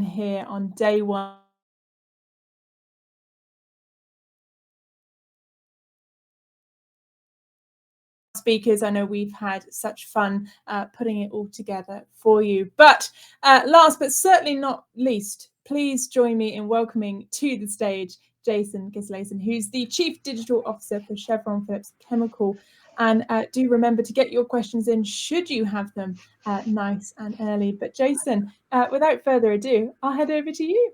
here on day one. Speakers, I know we've had such fun putting it all together for you. But last but certainly not least, please join me in welcoming to the stage Jason Gislason, who's the Chief Digital Officer for Chevron Phillips Chemical. And do remember to get your questions in should you have them nice and early. But Jason, without further ado, I'll head over to you.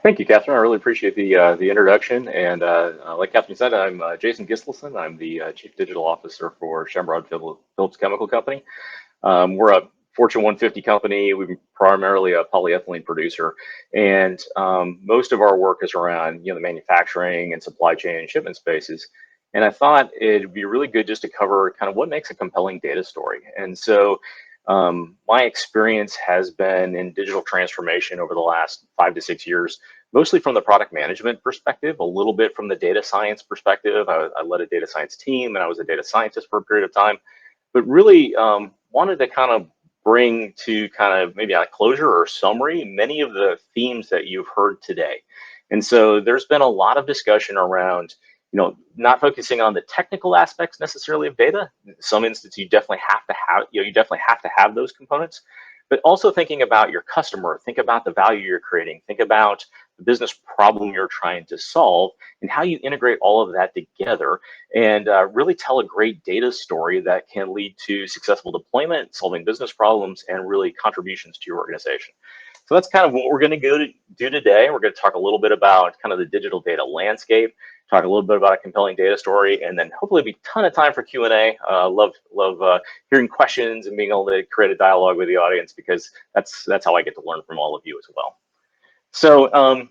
Thank you, Catherine. I really appreciate the introduction. And like Catherine said, I'm Jason Gislason. I'm the Chief Digital Officer for Chevron Phillips Chemical Company. We're a Fortune 150 company. We're primarily a polyethylene producer, and most of our work is around the manufacturing and supply chain and shipment spaces. And I thought it'd be really good just to cover kind of what makes a compelling data story. And so my experience has been in digital transformation over the last 5 to 6 years, mostly from the product management perspective, a little bit from the data science perspective. I led a data science team and I was a data scientist for a period of time, but really wanted to kind of bring to kind of maybe a closure or summary many of the themes that you've heard today. And so there's been a lot of discussion around not focusing on the technical aspects necessarily of data. In some instances, you definitely have to have those components, but also thinking about your customer, think about the value you're creating, think about the business problem you're trying to solve, and how you integrate all of that together and really tell a great data story that can lead to successful deployment, solving business problems, and really contributions to your organization. So that's kind of what we're going to do today. We're going to talk a little bit about kind of the digital data landscape, talk a little bit about a compelling data story, and then hopefully be a ton of time for Q&A. Love hearing questions and being able to create a dialogue with the audience, because that's how I get to learn from all of you as well. So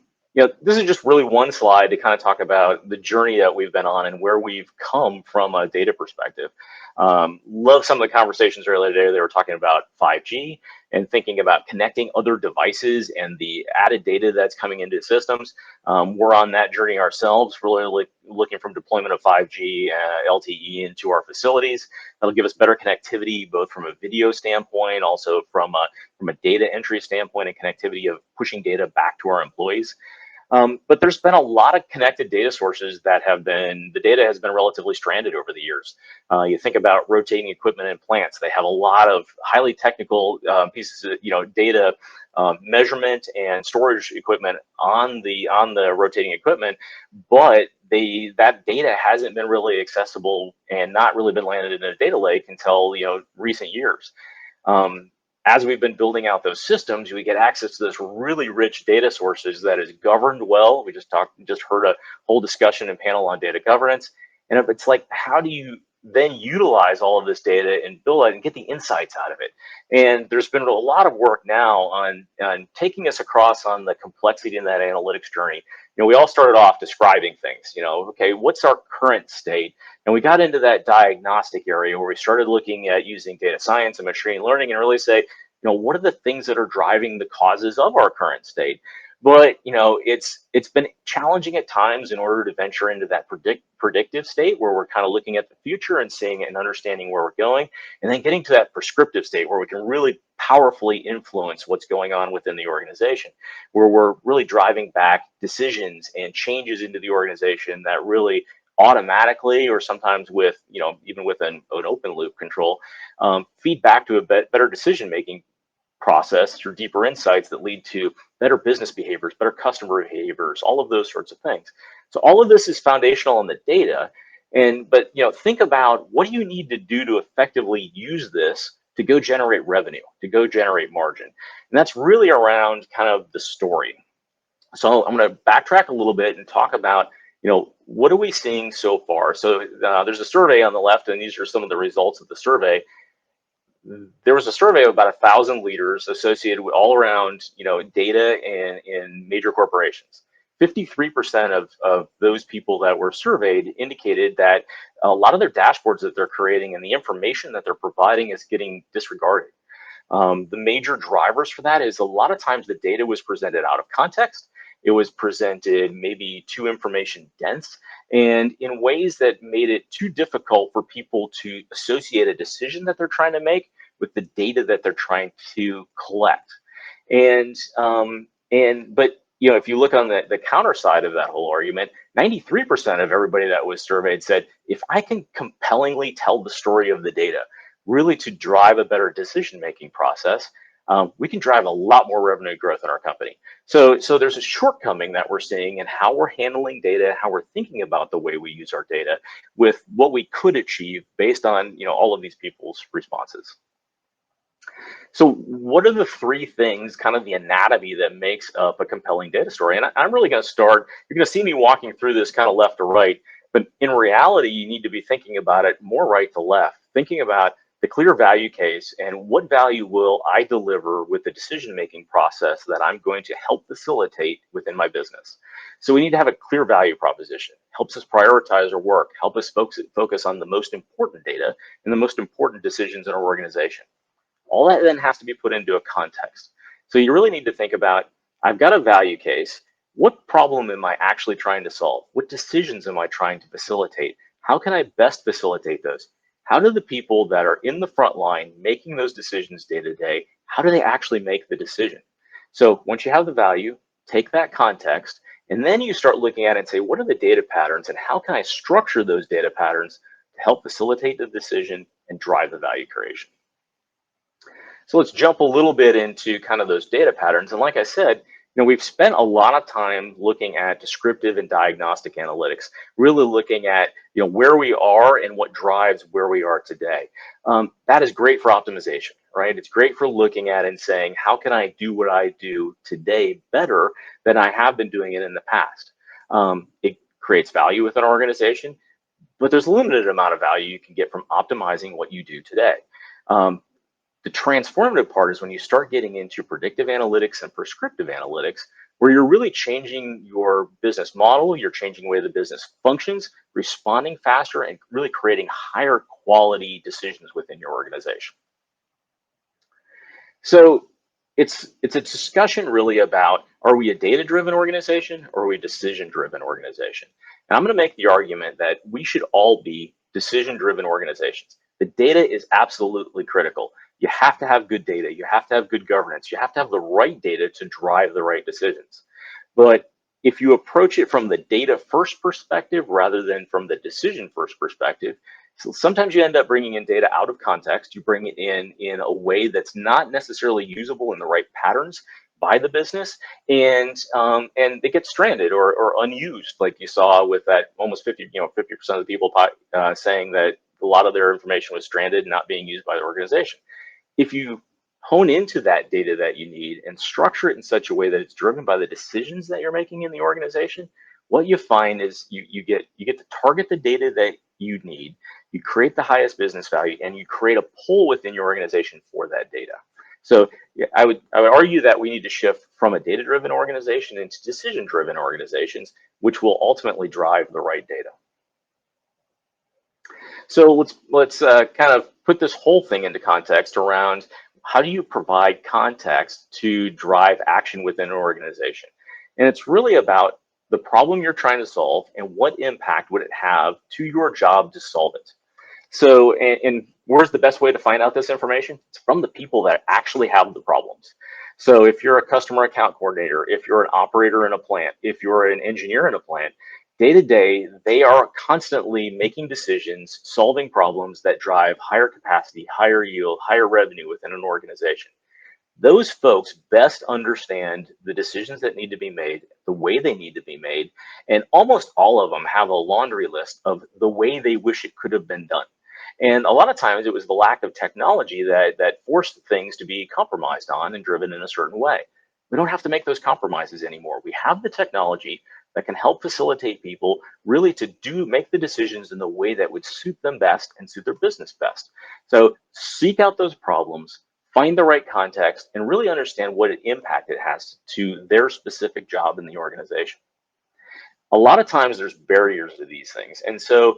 this is just really one slide to kind of talk about the journey that we've been on and where we've come from a data perspective. Love some of the conversations earlier today. They were talking about 5G and thinking about connecting other devices and the added data that's coming into systems. We're on that journey ourselves, really looking from deployment of 5G LTE into our facilities. That'll give us better connectivity, both from a video standpoint, also from a data entry standpoint, and connectivity of pushing data back to our employees. But there's been a lot of connected data sources that the data has been relatively stranded over the years. You think about rotating equipment in plants. They have a lot of highly technical pieces of data measurement and storage equipment on the rotating equipment, but that data hasn't been really accessible and not really been landed in a data lake until recent years. As we've been building out those systems, we get access to this really rich data sources that is governed well. We just heard a whole discussion and panel on data governance. And it's like, how do you then utilize all of this data and build it and get the insights out of it? And there's been a lot of work now on taking us across on the complexity in that analytics journey. We all started off describing things, okay, what's our current state? And we got into that diagnostic area where we started looking at using data science and machine learning and really say, what are the things that are driving the causes of our current state? But it's been challenging at times in order to venture into that predictive state where we're kind of looking at the future and seeing and understanding where we're going, and then getting to that prescriptive state where we can really powerfully influence what's going on within the organization, where we're really driving back decisions and changes into the organization that really automatically, or sometimes with even with an open loop control, feed back to a better decision making process through deeper insights that lead to better business behaviors, better customer behaviors, all of those sorts of things. So all of this is foundational in the data. But think about, what do you need to do to effectively use this to go generate revenue, to go generate margin? And that's really around kind of the story. So I'm going to backtrack a little bit and talk about, what are we seeing so far? So there's a survey on the left, and these are some of the results of the survey. There was a survey of about 1,000 leaders associated with all around, data in major corporations. 53% of those people that were surveyed indicated that a lot of their dashboards that they're creating and the information that they're providing is getting disregarded. The major drivers for that is a lot of times the data was presented out of context. It was presented maybe too information dense, and in ways that made it too difficult for people to associate a decision that they're trying to make with the data that they're trying to collect. And But if you look on the counter side of that whole argument, 93% of everybody that was surveyed said, if I can compellingly tell the story of the data, really to drive a better decision-making process, we can drive a lot more revenue growth in our company. So there's a shortcoming that we're seeing in how we're handling data, how we're thinking about the way we use our data with what we could achieve based on all of these people's responses. So what are the three things, kind of the anatomy that makes up a compelling data story? And I'm really going to start, you're going to see me walking through this kind of left to right, but in reality, you need to be thinking about it more right to left, thinking about the clear value case and what value will I deliver with the decision-making process that I'm going to help facilitate within my business. So we need to have a clear value proposition. Helps us prioritize our work, help us focus on the most important data and the most important decisions in our organization. All that then has to be put into a context. So you really need to think about, I've got a value case. What problem am I actually trying to solve? What decisions am I trying to facilitate? How can I best facilitate those? How do the people that are in the front line making those decisions day to day, how do they actually make the decision? So once you have the value, take that context, and then you start looking at it and say, what are the data patterns and how can I structure those data patterns to help facilitate the decision and drive the value creation? So let's jump a little bit into kind of those data patterns. And like I said, we've spent a lot of time looking at descriptive and diagnostic analytics, really looking at where we are and what drives where we are today. That is great for optimization, right? It's great for looking at and saying, how can I do what I do today better than I have been doing it in the past? It creates value within an organization, but there's a limited amount of value you can get from optimizing what you do today. The transformative part is when you start getting into predictive analytics and prescriptive analytics, where you're really changing your business model, you're changing the way the business functions, responding faster, and really creating higher quality decisions within your organization. So it's a discussion really about, are we a data-driven organization or are we a decision-driven organization? And I'm going to make the argument that we should all be decision-driven organizations. The data is absolutely critical. You have to have good data. You have to have good governance. You have to have the right data to drive the right decisions. But if you approach it from the data first perspective rather than from the decision first perspective, so sometimes you end up bringing in data out of context. You bring it in a way that's not necessarily usable in the right patterns by the business, and they get stranded or unused, like you saw with that almost 50% of the people saying that a lot of their information was stranded and not being used by the organization. If you hone into that data that you need and structure it in such a way that it's driven by the decisions that you're making in the organization, what you find is you get to target the data that you need, you create the highest business value, and you create a pull within your organization for that data. So yeah, I would argue that we need to shift from a data-driven organization into decision-driven organizations, which will ultimately drive the right data. So let's kind of put this whole thing into context around how do you provide context to drive action within an organization? And it's really about the problem you're trying to solve and what impact would it have to your job to solve it. So, and where's the best way to find out this information? It's from the people that actually have the problems. So if you're a customer account coordinator, if you're an operator in a plant, if you're an engineer in a plant, day to day, they are constantly making decisions, solving problems that drive higher capacity, higher yield, higher revenue within an organization. Those folks best understand the decisions that need to be made, the way they need to be made, and almost all of them have a laundry list of the way they wish it could have been done. And a lot of times it was the lack of technology that forced things to be compromised on and driven in a certain way. We don't have to make those compromises anymore. We have the technology that can help facilitate people really to make the decisions in the way that would suit them best and suit their business best. So seek out those problems, find the right context, and really understand what impact it has to their specific job in the organization. A lot of times there's barriers to these things. And so,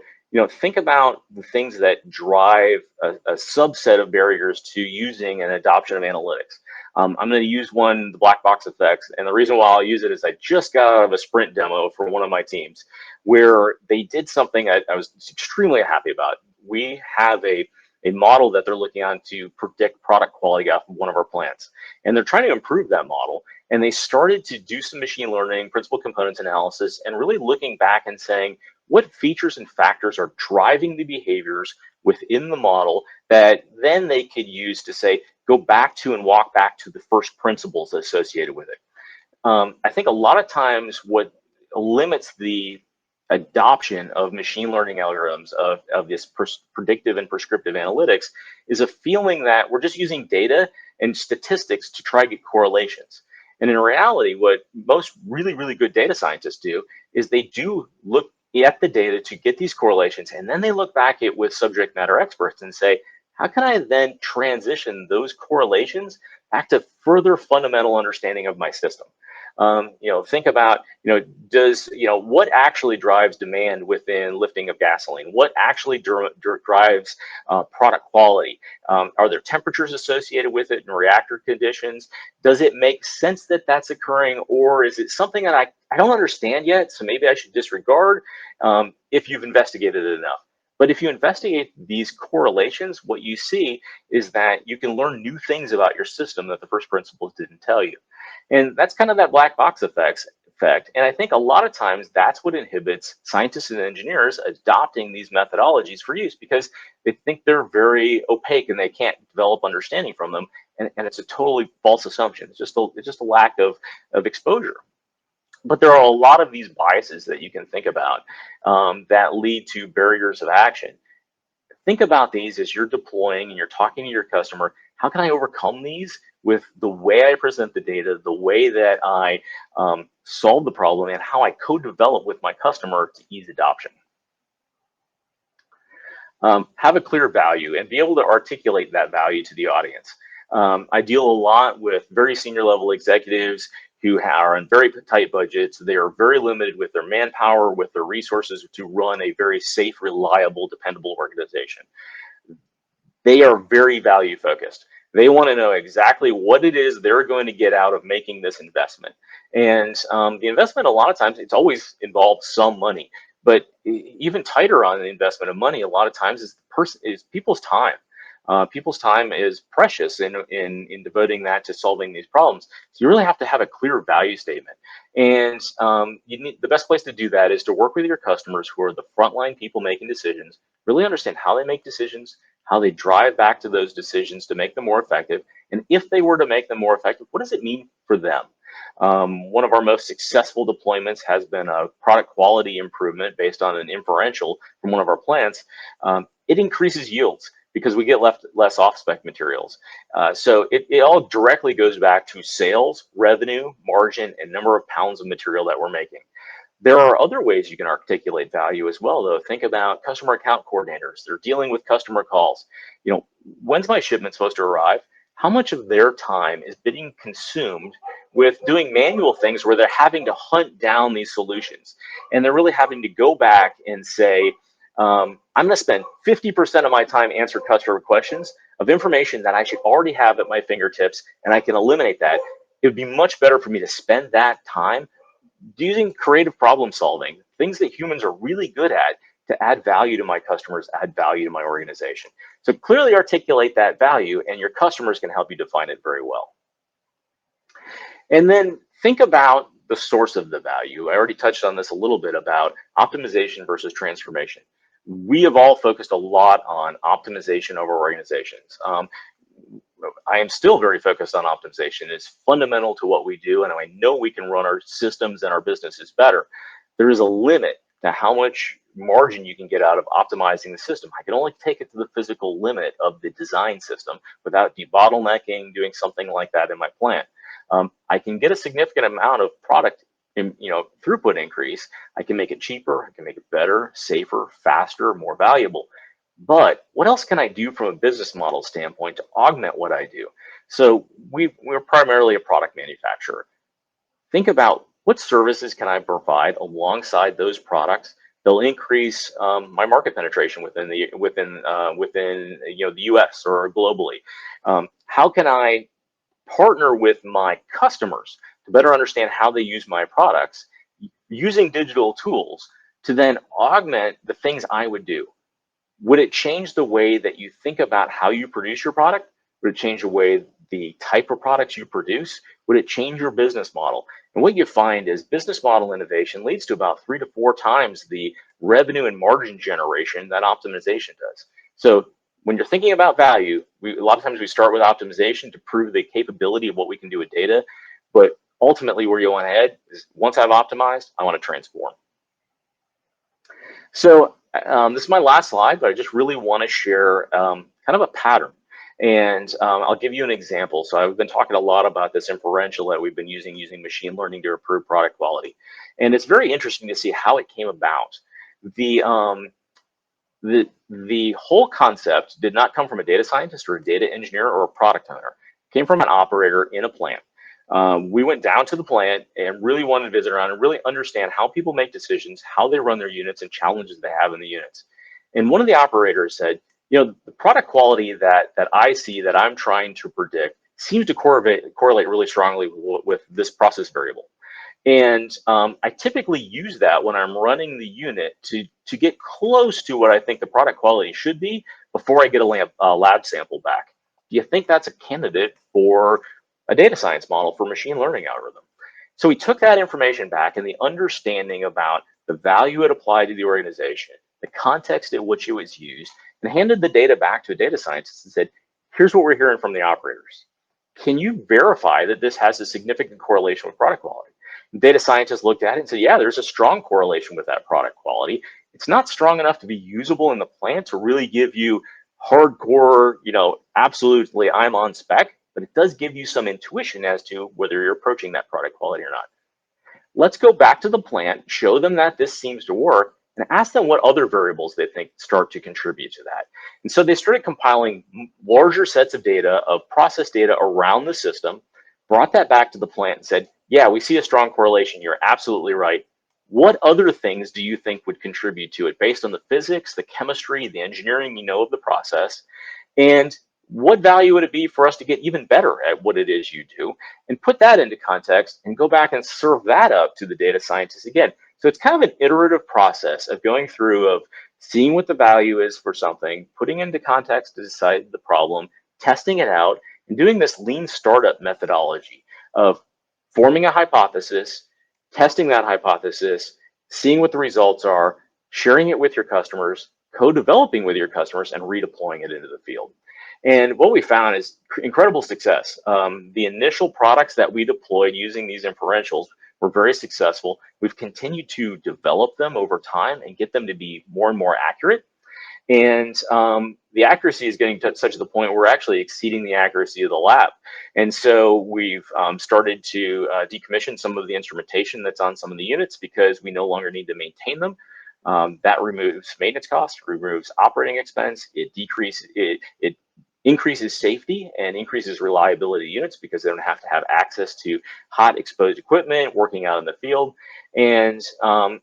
think about the things that drive a subset of barriers to using an adoption of analytics. I'm going to use one, the black box effects. And the reason why I'll use it is I just got out of a sprint demo for one of my teams where they did something I was extremely happy about. We have a a model that they're looking on to predict product quality off of one of our plants. And they're trying to improve that model. And they started to do some machine learning, principal components analysis, and really looking back and saying, what features and factors are driving the behaviors within the model that then they could use to say, go back to and walk back to the first principles associated with it. I think a lot of times what limits the adoption of machine learning algorithms of this predictive and prescriptive analytics is a feeling that we're just using data and statistics to try to get correlations. And in reality, what most really, really good data scientists do is they do look at the data to get these correlations, and then they look back at with subject matter experts and say, how can I then transition those correlations back to further fundamental understanding of my system? Think about, what actually drives demand within lifting of gasoline? What actually drives product quality? Are there temperatures associated with it and reactor conditions? Does it make sense that that's occurring, or is it something that I don't understand yet, so maybe I should disregard if you've investigated it enough? But if you investigate these correlations, what you see is that you can learn new things about your system that the first principles didn't tell you. And that's kind of that black box effect. And I think a lot of times that's what inhibits scientists and engineers adopting these methodologies for use, because they think they're very opaque and they can't develop understanding from them. And it's a totally false assumption. It's just a lack of exposure. But there are a lot of these biases that you can think about that lead to barriers of action. Think about these as you're deploying and you're talking to your customer. How can I overcome these with the way I present the data, the way that I solve the problem, and how I co-develop with my customer to ease adoption? Have a clear value and be able to articulate that value to the audience. I deal a lot with very senior level executives who are on very tight budgets. They are very limited with their manpower, with their resources to run a very safe, reliable, dependable organization. They are very value focused. They want to know exactly what it is they're going to get out of making this investment. And the investment, a lot of times, it's always involved some money. But even tighter on the investment of money, a lot of times is people's time. People's time is precious in devoting that to solving these problems. So you really have to have a clear value statement. And the best place to do that is to work with your customers who are the frontline people making decisions, really understand how they make decisions, how they drive back to those decisions to make them more effective. And if they were to make them more effective, what does it mean for them? One of our most successful deployments has been a product quality improvement based on an inferential from one of our plants. It increases yields because we get less off-spec materials. So it all directly goes back to sales, revenue, margin, and number of pounds of material that we're making. There are other ways you can articulate value as well, though. Think about customer account coordinators. They're dealing with customer calls. When's my shipment supposed to arrive? How much of their time is being consumed with doing manual things where they're having to hunt down these solutions? And they're really having to go back and say, I'm going to spend 50% of my time answering customer questions of information that I should already have at my fingertips, and I can eliminate that. It would be much better for me to spend that time using creative problem solving, things that humans are really good at, to add value to my customers, add value to my organization. So clearly articulate that value, and your customers can help you define it very well. And then think about the source of the value. I already touched on this a little bit about optimization versus transformation. We have all focused a lot on optimization of our organizations. I am still very focused on optimization. It's fundamental to what we do, and I know we can run our systems and our businesses better. There is a limit to how much margin you can get out of optimizing the system. I can only take it to the physical limit of the design system without debottlenecking, doing something like that in my plant. I can get a significant amount of product throughput increase. I can make it cheaper, I can make it better, safer, faster, more valuable. But what else can I do from a business model standpoint to augment what I do? So we're primarily a product manufacturer. Think about what services can I provide alongside those products. They'll increase my market penetration within the U.S. or globally. How can I partner with my customers to better understand how they use my products using digital tools to then augment the things I would do? Would it change the way that you think about how you produce your product? Would it change the way the type of products you produce? Would it change your business model? And what you find is business model innovation leads to about 3 to 4 times the revenue and margin generation that optimization does. So when you're thinking about value, a lot of times we start with optimization to prove the capability of what we can do with data. But ultimately, where you want to head is once I've optimized, I want to transform. So this is my last slide, but I just really want to share kind of a pattern. And I'll give you an example. So I've been talking a lot about this inferential that we've been using machine learning to improve product quality. And it's very interesting to see how it came about. The whole concept did not come from a data scientist or a data engineer or a product owner. It came from an operator in a plant. We went down to the plant and really wanted to visit around and really understand how people make decisions, how they run their units, and challenges they have in the units. And one of the operators said, you know, the product quality that I see that I'm trying to predict seems to correlate really strongly with this process variable. And I typically use that when I'm running the unit to get close to what I think the product quality should be before I get a lab sample back. Do you think that's a candidate for a data science model for machine learning algorithm? So we took that information back and the understanding about the value it applied to the organization, the context in which it was used, and handed the data back to a data scientist and said, here's what we're hearing from the operators. Can you verify that this has a significant correlation with product quality? Data scientists looked at it and said, yeah, there's a strong correlation with that product quality. It's not strong enough to be usable in the plant to really give you hardcore, you know, absolutely I'm on spec, but it does give you some intuition as to whether you're approaching that product quality or not. Let's go back to the plant, show them that this seems to work, and ask them what other variables they think start to contribute to that. And so they started compiling larger sets of data, of process data around the system, brought that back to the plant and said, yeah, we see a strong correlation. You're absolutely right. What other things do you think would contribute to it based on the physics, the chemistry, the engineering you know of the process? And what value would it be for us to get even better at what it is you do? And put that into context and go back and serve that up to the data scientists again. So it's kind of an iterative process of going through of seeing what the value is for something, putting into context to decide the problem, testing it out, and doing this lean startup methodology of forming a hypothesis, testing that hypothesis, seeing what the results are, sharing it with your customers, co-developing with your customers, and redeploying it into the field. And what we found is incredible success. The initial products that we deployed using these inferentials were very successful. We've continued to develop them over time and get them to be more and more accurate. And the accuracy is getting to such the point where we're actually exceeding the accuracy of the lab. And so we've started to decommission some of the instrumentation that's on some of the units because we no longer need to maintain them. That removes maintenance costs, removes operating expense. It increases safety and increases reliability of units because they don't have to have access to hot exposed equipment working out in the field. And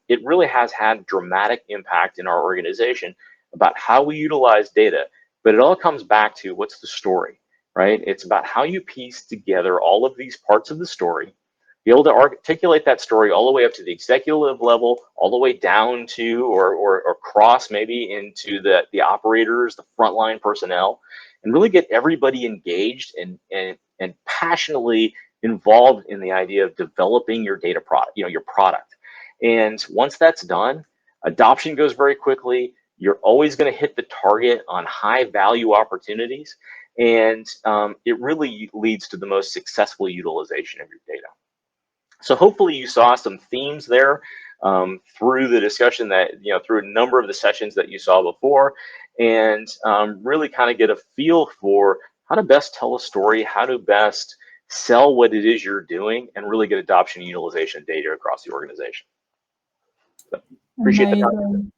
it really has had dramatic impact in our organization about how we utilize data, but it all comes back to what's the story, right? It's about how you piece together all of these parts of the story, be able to articulate that story all the way up to the executive level, all the way down to or cross maybe into the operators, the frontline personnel, and really get everybody engaged and passionately involved in the idea of developing your data product, you know, your product. And once that's done, adoption goes very quickly. You're always going to hit the target on high value opportunities. And it really leads to the most successful utilization of your data. So hopefully you saw some themes there through the discussion that, you know, through a number of the sessions that you saw before, and really kind of get a feel for how to best tell a story, how to best sell what it is you're doing, and really get adoption and utilization data across the organization. So, appreciate the time.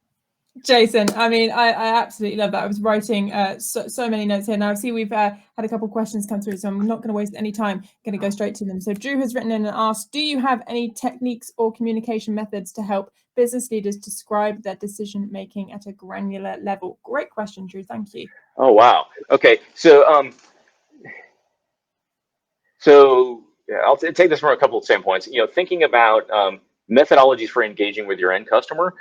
Jason, I mean, I absolutely love that. I was writing so many notes here. Now, I see we've had a couple of questions come through, so I'm not going to waste any time. I'm going to go straight to them. So Drew has written in and asked, do you have any techniques or communication methods to help business leaders describe their decision-making at a granular level? Great question, Drew. Thank you. Oh, wow. Okay. So, yeah, I'll take this from a couple of standpoints. You know, thinking about methodologies for engaging with your end customer.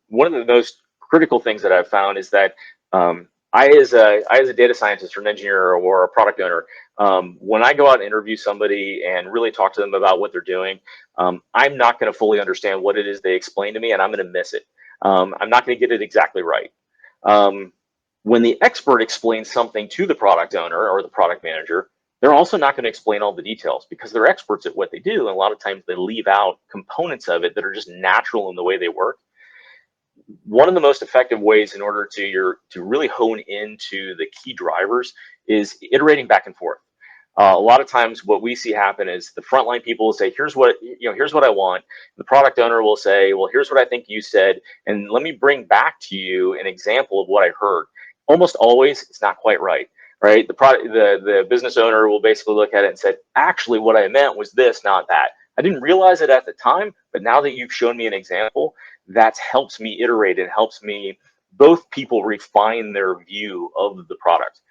One of the most critical things that I've found is that I, as a data scientist or an engineer or a product owner, when I go out and interview somebody and really talk to them about what they're doing, I'm not going to fully understand what it is they explain to me, and I'm going to miss it. I'm not going to get it exactly right. When the expert explains something to the product owner or the product manager, they're also not going to explain all the details because they're experts at what they do. And a lot of times they leave out components of it that are just natural in the way they work. One of the most effective ways in order to really hone into the key drivers is iterating back and forth. A lot of times what we see happen is the frontline people will say, here's what I want. The product owner will say, well, here's what I think you said, and let me bring back to you an example of what I heard. Almost always it's not quite right. Right? The business owner will basically look at it and say, actually what I meant was this, not that. I didn't realize it at the time, but now that you've shown me an example, that helps me iterate. It helps me, both people refine their view of the product.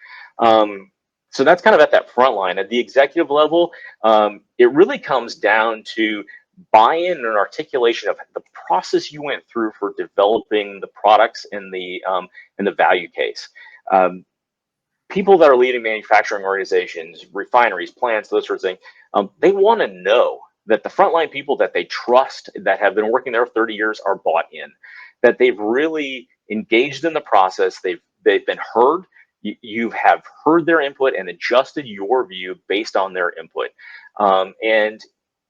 So that's kind of at that front line. At the executive level, it really comes down to buy-in and articulation of the process you went through for developing the products and the value case. People that are leading manufacturing organizations, refineries, plants, those sorts of things, they want to know that the frontline people that they trust, that have been working there 30 years, are bought in, that they've really engaged in the process, they've been heard, you have heard their input and adjusted your view based on their input. And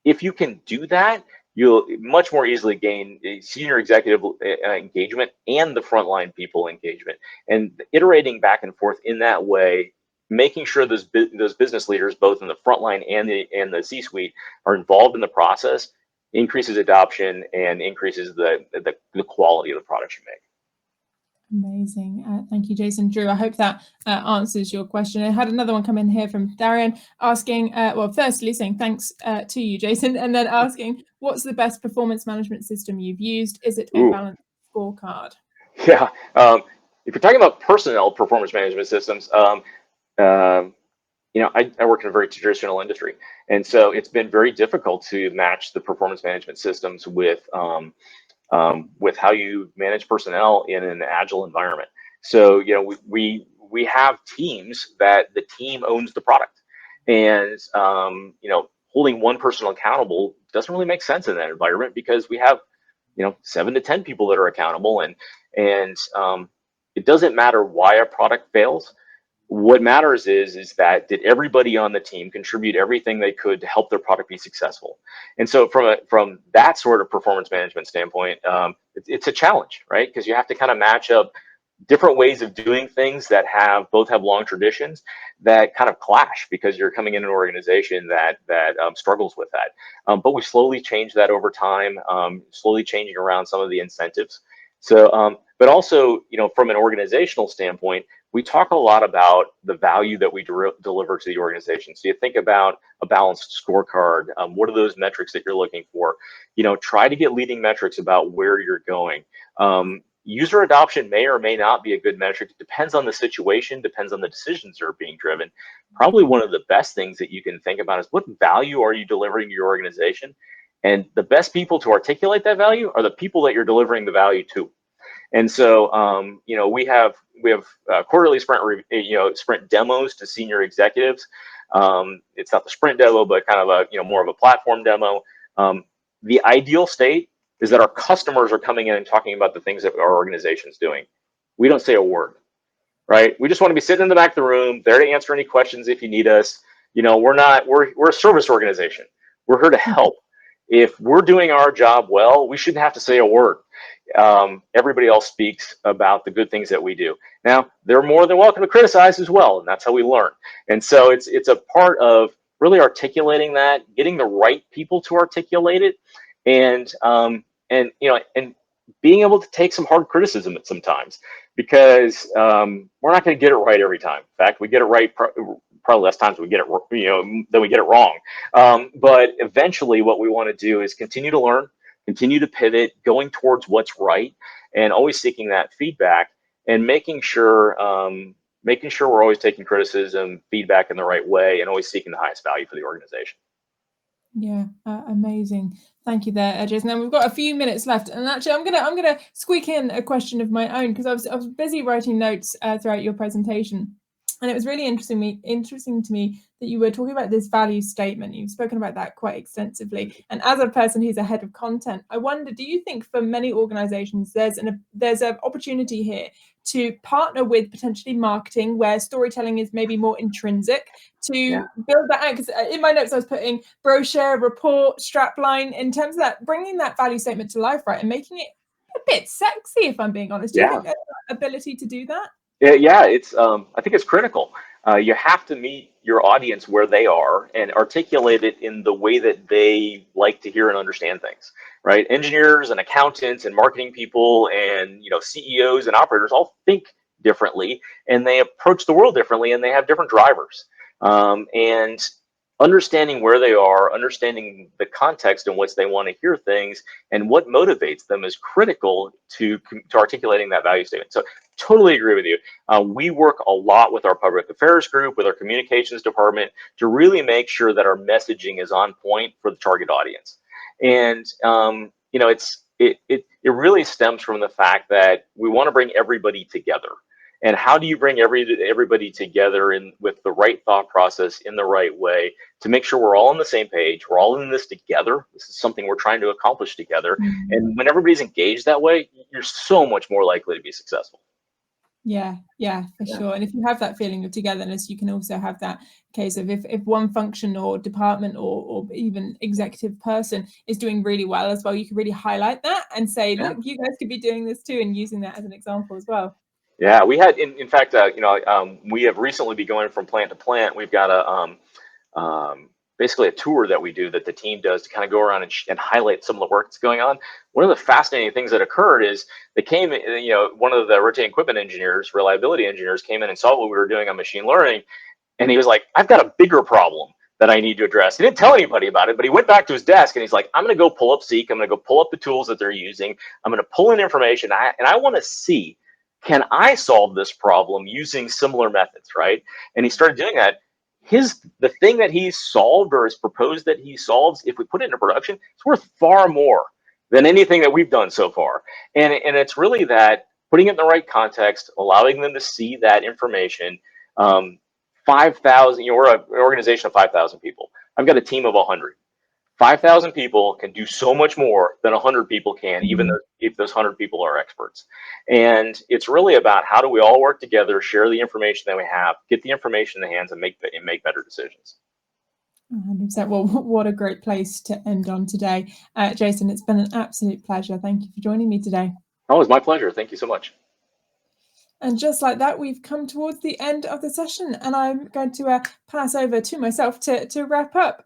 if you can do that, you'll much more easily gain senior executive engagement and the frontline people engagement. And iterating back and forth in that way, making sure those business leaders, both in the frontline and the C-suite, are involved in the process, increases adoption and increases the quality of the products you make. Amazing. Thank you, Jason. Drew, I hope that answers your question. I had another one come in here from Darian asking, well, firstly saying thanks to you, Jason, and then asking, what's the best performance management system you've used? Is it a balanced scorecard? Yeah. If you're talking about personnel performance management systems, I work in a very traditional industry. And so it's been very difficult to match the performance management systems with how you manage personnel in an agile environment. So, we have teams that the team owns the product, and holding one person accountable doesn't really make sense in that environment because we have 7 to 10 people that are accountable, and it doesn't matter why a product fails. What matters is that did everybody on the team contribute everything they could to help their product be successful? And so from that sort of performance management standpoint, it's a challenge, right? Because you have to kind of match up different ways of doing things that both have long traditions that kind of clash because you're coming in an organization that struggles with that. But we slowly change that over time, slowly changing around some of the incentives. So, but also, from an organizational standpoint, we talk a lot about the value that we deliver to the organization. So you think about a balanced scorecard. What are those metrics that you're looking for? Try to get leading metrics about where you're going. User adoption may or may not be a good metric. It depends on the situation, depends on the decisions that are being driven. Probably one of the best things that you can think about is what value are you delivering to your organization? And the best people to articulate that value are the people that you're delivering the value to. And so, we have quarterly sprint demos to senior executives. It's not the sprint demo, but kind of more of a platform demo. The ideal state is that our customers are coming in and talking about the things that our organization's doing. We don't say a word, right? We just want to be sitting in the back of the room, there to answer any questions if you need us. We're a service organization. We're here to help. If we're doing our job well, we shouldn't have to say a word. Everybody else speaks about the good things that we do. Now, they're more than welcome to criticize as well, and that's how we learn. And so it's a part of really articulating that, getting the right people to articulate it, and being able to take some hard criticism at sometimes, because we're not going to get it right every time. In fact, we get it right probably less times we get it than we get it wrong. But eventually, what we want to do is continue to learn, continue to pivot, going towards what's right, and always seeking that feedback and making sure we're always taking criticism, feedback in the right way, and always seeking the highest value for the organization. Yeah, amazing. Thank you there, Jason. Now we've got a few minutes left, and actually, I'm gonna squeak in a question of my own, because I was busy writing notes throughout your presentation, and it was really interesting to me that you were talking about this value statement. You've spoken about that quite extensively, and as a person who's a head of content, I wonder, do you think for many organizations there's an opportunity here to partner with potentially marketing, where storytelling is maybe more intrinsic, to build that out? Because in my notes I was putting brochure, report, strapline, in terms of that, bringing that value statement to life, right, and making it a bit sexy, if I'm being honest. Do you think there's that ability to do that? Yeah, it's I think it's critical. You have to meet your audience where they are and articulate it in the way that they like to hear and understand things, right? Engineers and accountants and marketing people and CEOs and operators all think differently, and they approach the world differently, and they have different drivers. And understanding where they are, understanding the context in which they want to hear things, and what motivates them is critical to articulating that value statement. So totally agree with you. We work a lot with our public affairs group, with our communications department, to really make sure that our messaging is on point for the target audience. And it really stems from the fact that we want to bring everybody together. And how do you bring everybody together with the right thought process in the right way to make sure we're all on the same page? We're all in this together. This is something we're trying to accomplish together. Mm. And when everybody's engaged that way, you're so much more likely to be successful. Yeah, for sure. And if you have that feeling of togetherness, you can also have that case of, if one function or department or even executive person is doing really well as well, you can really highlight that and say, look, you guys could be doing this too, and using that as an example as well. Yeah, we had, in fact, we have recently been going from plant to plant. We've got basically a tour that we do, that the team does, to kind of go around and highlight some of the work that's going on. One of the fascinating things that occurred is they came, one of the rotating equipment engineers, reliability engineers, came in and saw what we were doing on machine learning. And he was like, I've got a bigger problem that I need to address. He didn't tell anybody about it, but he went back to his desk and he's like, I'm going to go pull up Seek. I'm going to go pull up the tools that they're using. I'm going to pull in information. And I want to see, can I solve this problem using similar methods, right? And he started doing that. The thing that he solved, or is proposed that he solves, if we put it into production, it's worth far more than anything that we've done so far. And it's really that putting it in the right context, allowing them to see that information. 5,000, we're an organization of 5,000 people. I've got a team of 100. 5,000 people can do so much more than 100 people can, even though if those 100 people are experts. And it's really about, how do we all work together, share the information that we have, get the information in the hands, and make better decisions. 100%. Well, what a great place to end on today. Jason, it's been an absolute pleasure. Thank you for joining me today. Oh, it was my pleasure. Thank you so much. And just like that, we've come towards the end of the session, and I'm going to pass over to myself to wrap up.